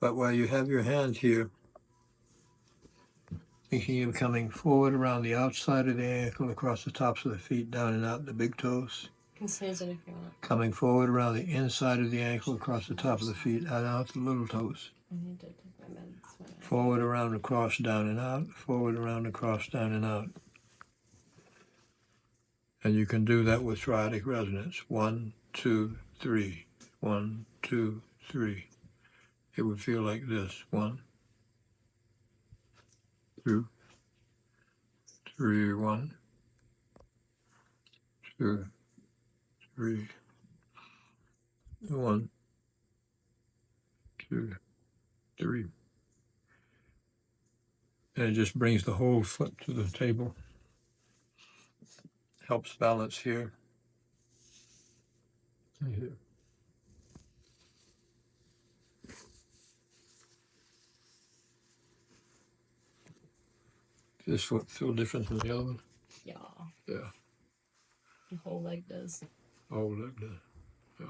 But while you have your hand here, thinking of coming forward around the outside of the ankle, across the tops of the feet, down and out the big toes. You can snooze it if you want. Coming forward around the inside of the ankle, across the top of the feet, out and out the little toes. I need to take my meds. Forward, around, across, down and out. Forward, around, across, down and out. And you can do that with Triadic Resonance. 1, 2, 3. 1, 2, 3. It would feel like this. 1, 2, 3. 1, 2, 3. 1, 2, 3. And it just brings the whole foot to the table. Helps balance here. Here. This foot feel different than the other one? Yeah. Yeah. The whole leg does. Whole leg does. Yeah.